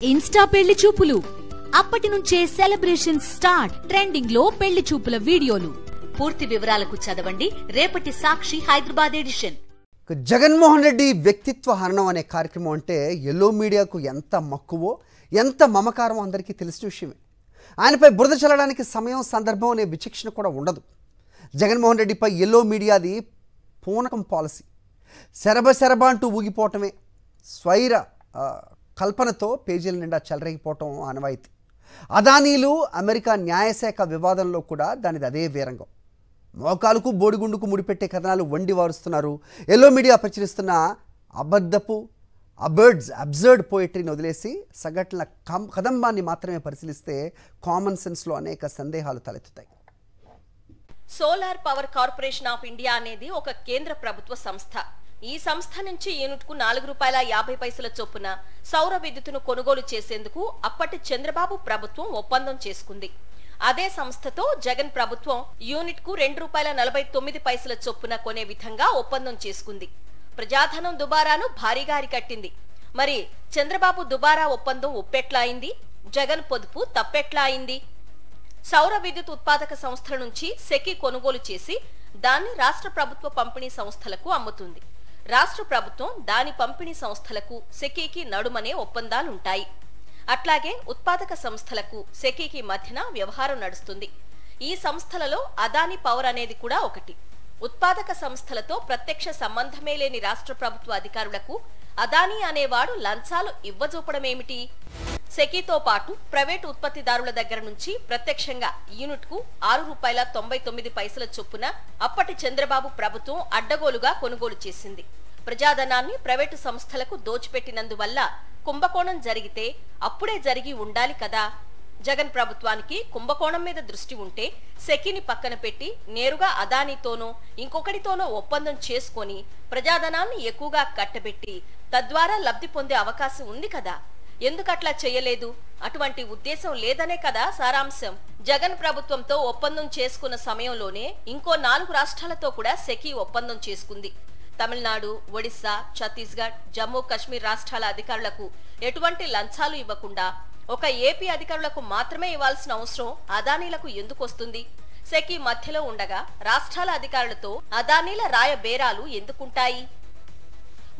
Insta పెళ్లి చూపులు అప్పటి నుంచే సెలబ్రేషన్ స్టార్ట్. ట్రెండింగ్ లో పెళ్లి చూపుల వీడియోలు. పూర్తి వివరాలకు చదవండి రేపటి సాక్షి హైదరాబాద్ ఎడిషన్. జగన్మోహన్ రెడ్డి వ్యక్తిత్వ హరణం అనే కార్యక్రమం అంటే ఎల్లో మీడియాకు ఎంత మక్కువో ఎంత మమకారం అందరికీ తెలిసిన విషయమే. ఆయనపై బురద చల్లడానికి సమయం సందర్భం అనే విచక్షణ కూడా ఉండదు. జగన్మోహన్ రెడ్డిపై ఎల్లో మీడియాది పూనకం పాలసీ. శరబ అంటూ ఊగిపోవటమే. స్వైర కల్పనతో పేజీల నిండా చెలరేగిపోవటం ఆనవాయితీ. అదానీలు అమెరికా న్యాయశాఖ వివాదంలో కూడా దానిది అదే వీరంగం. మోకాలకు బోడిగుండుకు ముడిపెట్టే కథనాలు వండి వారుస్తున్నారు. ఎల్లో మీడియా ప్రచురిస్తున్న అబద్ధపు అబ్జర్డ్ పోయిటరీని వదిలేసి సగట్ల కదంబాన్ని మాత్రమే పరిశీలిస్తే కామన్ సెన్స్లో అనేక సందేహాలు తలెత్తుతాయి. Solar power corporation of India అనేది ఒక కేంద్ర ప్రభుత్వ సంస్థ. ఈ సంస్థ నుంచి యూనిట్కు ₹4.50 చొప్పున సౌర విద్యుత్తును కొనుగోలు చేసేందుకు అప్పటి చంద్రబాబు ప్రభుత్వం ఒప్పందం చేసుకుంది. అదే సంస్థతో జగన్ ప్రభుత్వం యూనిట్కు ₹2.49 చొప్పున కొనే విధంగా ఒప్పందం చేసుకుంది. ప్రజాధనం దుబారాను భారీగా అరికట్టింది. మరి చంద్రబాబు దుబారా ఒప్పందం ఒప్పెట్లా అయింది? జగన్ పొదుపు తప్పెట్లా అయింది? సౌర విద్యుత్ ఉత్పాదక సంస్థల నుంచి సెకి కొనుగోలు చేసి దాన్ని రాష్ట్ర ప్రభుత్వ పంపిణీ సంస్థలకు అమ్ముతుంది. రాష్ట్ర ప్రభుత్వం దాని పంపిణీ సంస్థలకు సెకీకి నడుమనే ఒప్పందాలుంటాయి. అట్లాగే ఉత్పాదక సంస్థలకు సెకీకి మధ్యన వ్యవహారం నడుస్తుంది. ఈ సంస్థలలో అదానీ పవర్ అనేది కూడా ఒకటి. ఉత్పాదక సంస్థలతో ప్రత్యక్ష సంబంధమే లేని రాష్ట్ర ప్రభుత్వ అధికారులకు అదానీ అనేవాడు లంచాలు ఇవ్వజూపడమేమిటి? సెకీతో పాటు ప్రైవేటు ఉత్పత్తిదారుల దగ్గర నుంచి ప్రత్యక్షంగా యూనిట్కు ₹6.99 చొప్పున అప్పటి చంద్రబాబు ప్రభుత్వం అడ్డగోలుగా కొనుగోలు చేసింది. ప్రజాధనాన్ని ప్రైవేటు సంస్థలకు దోచిపెట్టినందువల్ల కుంభకోణం జరిగితే అప్పుడే జరిగి ఉండాలి కదా. జగన్ ప్రభుత్వానికి కుంభకోణం మీద దృష్టి ఉంటే సెకీని పక్కన పెట్టి నేరుగా అదానీతోనో ఇంకొకటితోనో ఒప్పందం చేసుకొని ప్రజాధనాన్ని ఎక్కువగా కట్టబెట్టి తద్వారా లబ్ధి పొందే అవకాశం ఉంది కదా. ఎందుకట్లా చేయలేదు? అటువంటి ఉద్దేశం లేదనే కదా సారాంశం. జగన్ ప్రభుత్వంతో ఒప్పందం చేసుకున్న సమయంలోనే ఇంకో 4 రాష్ట్రాలతో కూడా సెకీ ఒప్పందం చేసుకుంది. తమిళనాడు, ఒడిశా, ఛత్తీస్గఢ్, జమ్మూ కాశ్మీర్ రాష్ట్రాల అధికారులకు ఎటువంటి లంచాలు ఇవ్వకుండా ఒక ఏపీ అధికారులకు మాత్రమే ఇవ్వాల్సిన అవసరం అదానీలకు ఎందుకు వస్తుంది? సెకీ మధ్యలో ఉండగా రాష్ట్రాల అధికారులతో అదానీల రాయబేరాలు ఎందుకుంటాయి?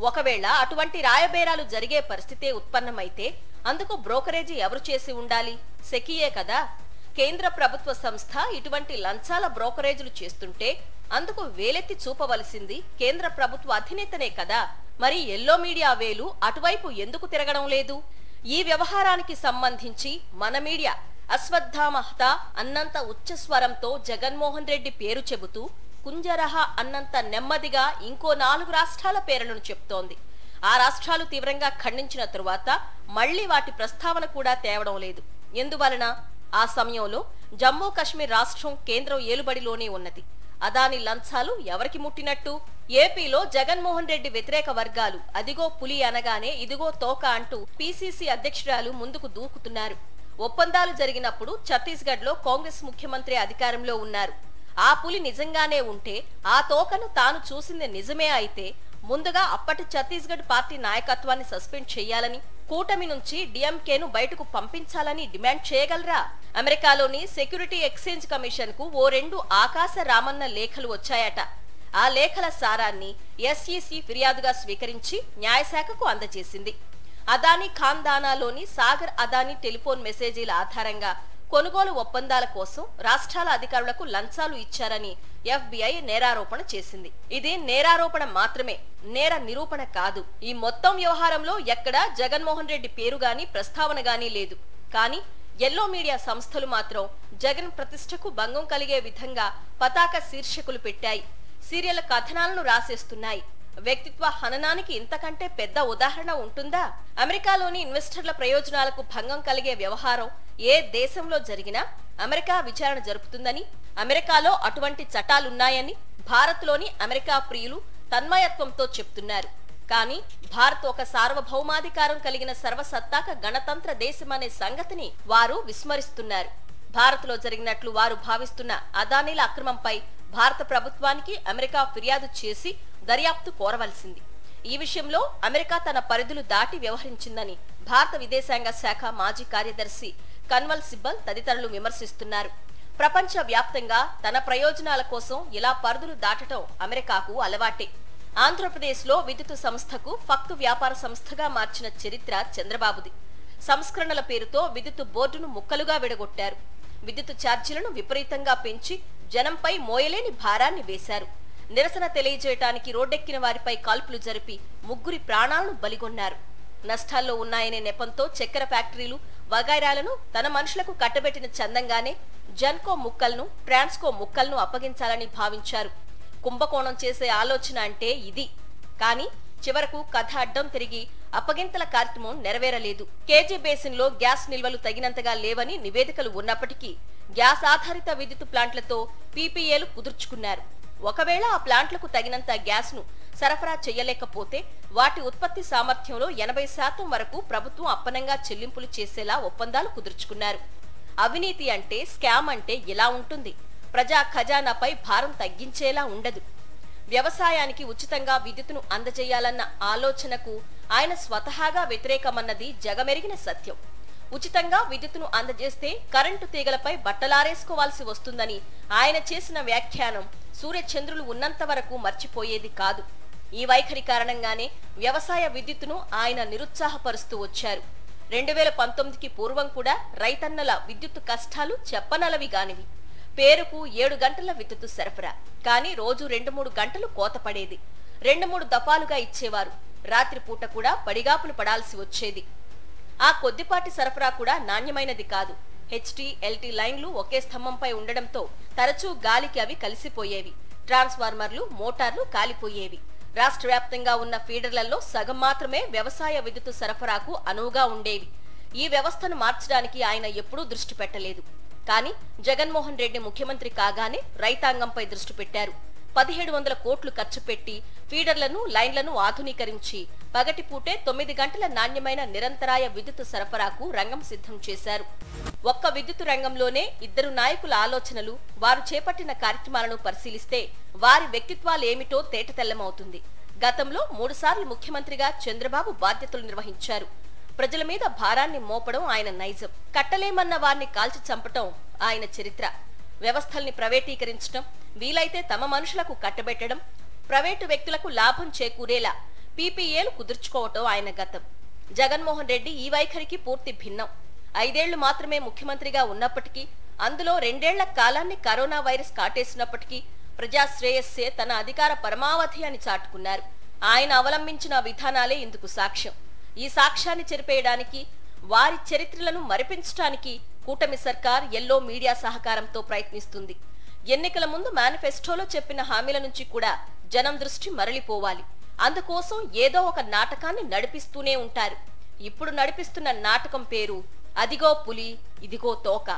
ఒకవేళ అటువంటి రాయబేరాలు జరిగే పరిస్థితే ఉత్పన్నమైతే అందుకు బ్రోకరేజీ ఎవరు చేసి ఉండాలి? సెకీయే కదా. కేంద్ర ప్రభుత్వ సంస్థ ఇటువంటి లంచాల బ్రోకరేజీలు చేస్తుంటే అందుకు వేలెత్తి చూపవలసింది కేంద్ర ప్రభుత్వ అధినేతనే కదా. మరి ఎల్లో మీడియా వేలు అటువైపు ఎందుకు తిరగడం లేదు? ఈ వ్యవహారానికి సంబంధించి మన మీడియా అశ్వత్థామహతా అన్నంత ఉచ్చస్వరంతో జగన్మోహన్ రెడ్డి పేరు చెబుతూ కుంజరహ అన్నంత నెమ్మదిగా ఇంకో 4 రాష్ట్రాల పేర్లను చెప్తోంది. ఆ రాష్ట్రాలు తీవ్రంగా ఖండించిన తరువాత మళ్లీ వాటి ప్రస్తావన కూడా తేవడం లేదు. ఎందువలన? ఆ సమయంలో జమ్మూ కాశ్మీర్ రాష్ట్రం కేంద్రం ఏలుబడిలోనే ఉన్నది. అదాని లంచాలు ఎవరికి ముట్టినట్టు? ఏపీలో జగన్మోహన్ రెడ్డి వ్యతిరేక వర్గాలు అదిగో పులి అనగానే ఇదిగో తోక అంటూ పీసీసీ అధ్యక్షురాలు ముందుకు దూకుతున్నారు. ఒప్పందాలు జరిగినప్పుడు ఛత్తీస్గఢ్ లో కాంగ్రెస్ ముఖ్యమంత్రి అధికారంలో ఉన్నారు. ఆ పులి నిజంగానే ఉంటే, ఆ తోకను తాను చూసింది నిజమే అయితే ముందుగా అప్పటి ఛత్తీస్గఢ్ పార్టీ నాయకత్వాన్ని సస్పెండ్ చేయాలని, కూటమి నుంచి డిఎంకేను బయటకు పంపించాలని డిమాండ్ చేయగలరా? అమెరికాలోని సెక్యూరిటీ ఎక్స్చేంజ్ కమిషన్ కు ఓ 2 ఆకాశ రామన్న లేఖలు వచ్చాయట. ఆ లేఖల సారాన్ని ఎస్ఈసి ఫిర్యాదుగా స్వీకరించి న్యాయశాఖకు అందజేసింది. అదానీ ఖాందానాలోని సాగర్ అదానీ టెలిఫోన్ మెసేజీల ఆధారంగా కొనుగోలు ఒప్పందాల కోసం రాష్ట్రాల అధికారులకు లంచాలు ఇచ్చారని FBI నేరారోపణ చేసింది. ఇది నేరారోపణ మాత్రమే, నేర నిరూపణ కాదు. ఈ మొత్తం వ్యవహారంలో ఎక్కడా జగన్మోహన్ రెడ్డి పేరు గాని ప్రస్తావన గాని లేదు. కానీ ఎల్లో మీడియా సంస్థలు మాత్రం జగన్ ప్రతిష్టకు భంగం కలిగే విధంగా పతాక శీర్షకులు పెట్టాయి. సీరియల్ కథనాలను రాసేస్తున్నాయి. వ్యక్తిత్వ హననానికి ఇంతకంటే పెద్ద ఉదాహరణ ఉంటుందా? అమెరికాలోని ఇన్వెస్టర్ల ప్రయోజనాలకు భంగం కలిగే వ్యవహారం ఏ దేశంలో జరిగినా అమెరికా విచారణ జరుపుతుందని, అమెరికాలో అటువంటి చట్టాలున్నాయని భారత్లోని అమెరికా ప్రియులు తన్మయత్వంతో చెప్తున్నారు. కానీ భారత్ ఒక సార్వభౌమాధికారం కలిగిన సర్వసత్తాక గణతంత్ర దేశమనే సంగతిని వారు విస్మరిస్తున్నారు. భారత్లో జరిగినట్లు వారు భావిస్తున్న అదానీల అక్రమంపై భారత ప్రభుత్వానికి అమెరికా ఫిర్యాదు చేసి దర్యాప్తు కోరవలసింది. ఈ విషయంలో అమెరికా తన పరిధులు దాటి వ్యవహరించిందని భారత విదేశాంగ శాఖ మాజీ కార్యదర్శి కన్వల్ సిబ్బల్ తదితరులు విమర్శిస్తున్నారు. ప్రపంచ వ్యాప్తంగా తన ప్రయోజనాల కోసం ఇలా పరిధులు దాటడం అమెరికాకు అలవాటే. ఆంధ్రప్రదేశ్లో విద్యుత్ సంస్థకు ఫక్తు వ్యాపార సంస్థగా మార్చిన చరిత్ర చంద్రబాబుది. సంస్కరణల పేరుతో విద్యుత్ బోర్డును ముక్కలుగా విడగొట్టారు. విద్యుత్ ఛార్జీలను విపరీతంగా పెంచి జనంపై మోయలేని భారాన్ని వేశారు. నిరసన తెలియజేయటానికి రోడ్డెక్కిన వారిపై కాల్పులు జరిపి 3 ప్రాణాలను బలిగొన్నారు. నష్టాల్లో ఉన్నాయనే నెపంతో చక్కెర ఫ్యాక్టరీలు వగైరాలను తన మనుషులకు కట్టబెట్టిన చందంగానే జన్కో ముక్కలను, ట్రాన్స్కో ముక్కలను అప్పగించాలని భావించారు. కుంభకోణం చేసే ఆలోచన అంటే ఇది. కానీ చివరకు కథ అడ్డం తిరిగి అప్పగింతల కార్యక్రమం నెరవేరలేదు. కేజీ బేసిన్ లో గ్యాస్ నిల్వలు తగినంతగా లేవని నివేదికలు ఉన్నప్పటికీ గ్యాస్ ఆధారిత విద్యుత్ ప్లాంట్లతో పీపీఏలు కుదుర్చుకున్నారు. ఒకవేళ ఆ ప్లాంట్లకు తగినంత గ్యాస్ ను సరఫరా చేయలేకపోతే వాటి ఉత్పత్తి సామర్థ్యంలో 80% వరకు ప్రభుత్వం అప్పనంగా చెల్లింపులు చేసేలా ఒప్పందాలు కుదుర్చుకున్నారు. అవినీతి అంటే, స్కామ్ అంటే ఇలా ఉంటుంది. ప్రజా ఖజానాపై భారం తగ్గించేలా ఉండదు. వ్యవసాయానికి ఉచితంగా విద్యుత్తును అందజేయాలన్న ఆలోచనకు ఆయన స్వతహాగా వ్యతిరేకమన్నది జగమెరిగిన సత్యం. ఉచితంగా విద్యుత్తును అందజేస్తే కరెంటు తీగలపై బట్టలారేసుకోవాల్సి వస్తుందని ఆయన చేసిన వ్యాఖ్యానం సూర్యచంద్రులు ఉన్నంత వరకు మర్చిపోయేది కాదు. ఈ వైఖరి కారణంగానే వ్యవసాయ విద్యుత్తును ఆయన నిరుత్సాహపరుస్తూ వచ్చారు. 2019కి పూర్వం కూడా రైతన్నల విద్యుత్తు కష్టాలు చెప్పనలవిగానివి. పేరుకు 7 గంటల విద్యుత్తు సరఫరా, కానీ రోజు 2-3 గంటలు కోత పడేది. 2-3 దఫాలుగా ఇచ్చేవారు. రాత్రిపూట కూడా పడిగాపులు పడాల్సి వచ్చేది. ఆ కొద్దిపాటి సరఫరా కూడా నాణ్యమైనది కాదు. హెచ్టీ, ఎల్టీ లైన్లు ఒకే స్తంభంపై ఉండడంతో తరచూ గాలికి అవి కలిసిపోయేవి. ట్రాన్స్ఫార్మర్లు, మోటార్లు కాలిపోయేవి. రాష్ట్ర వ్యాప్తంగా ఉన్న ఫీడర్లలో సగం మాత్రమే వ్యవసాయ విద్యుత్తు సరఫరాకు అనువుగా ఉండేవి. ఈ వ్యవస్థను మార్చడానికి ఆయన ఎప్పుడూ దృష్టి పెట్టలేదు. కానీ జగన్మోహన్ రెడ్డి ముఖ్యమంత్రి కాగానే రైతాంగంపై దృష్టి పెట్టారు. 1700 కోట్లు ఖర్చు పెట్టి ఫీడర్లను, లైన్లను ఆధునీకరించి పగటిపూటే 9 గంటల నాణ్యమైన నిరంతరాయ విద్యుత్ సరఫరాకు రంగం సిద్ధం చేశారు. ఒక్క విద్యుత్ రంగంలోనే 2 నాయకుల ఆలోచనలు, వారు చేపట్టిన కార్యక్రమాలను పరిశీలిస్తే వారి వ్యక్తిత్వాలేమిటో తేటతెల్లమవుతుంది. గతంలో 3 సార్లు ముఖ్యమంత్రిగా చంద్రబాబు బాధ్యతలు నిర్వహించారు. ప్రజల మీద భారాన్ని మోపడం ఆయన నైజం. కట్టలేమన్న వారిని కాల్చి చంపటం ఆయన చరిత్ర. వ్యవస్థల్ని ప్రైవేటీకరించడం, వీలైతే తమ మనుషులకు కట్టబెట్టడం, ప్రైవేటు వ్యక్తులకు లాభం చేకూరేలా పీపీఏలు కుదుర్చుకోవటం ఆయన గతం. జగన్మోహన్ రెడ్డి ఈ వైఖరికి పూర్తి భిన్నం. 5 ఏళ్లు మాత్రమే ముఖ్యమంత్రిగా ఉన్నప్పటికీ, అందులో 2 ఏళ్ల కాలాన్ని కరోనా వైరస్ కాటేసినప్పటికీ ప్రజాశ్రేయస్సే తన అధికార పరమావధి అని చాటుకున్నారు. ఆయన అవలంబించిన విధానాలే ఇందుకు సాక్ష్యం. ఈ సాక్ష్యాన్ని చెరిపేయడానికి, వారి చరిత్రలను మరిపించడానికి కూటమి సర్కార్ ఎల్లో మీడియా సహకారంతో ప్రయత్నిస్తుంది. ఎన్నికల ముందు మేనిఫెస్టోలో చెప్పిన హామీల నుంచి కూడా జనం దృష్టి మరలిపోవాలి. అందుకోసం ఏదో ఒక నాటకాన్ని నడిపిస్తూనే ఉంటారు. ఇప్పుడు నడిపిస్తున్న నాటకం పేరు అదిగో పులి, ఇదిగో తోక.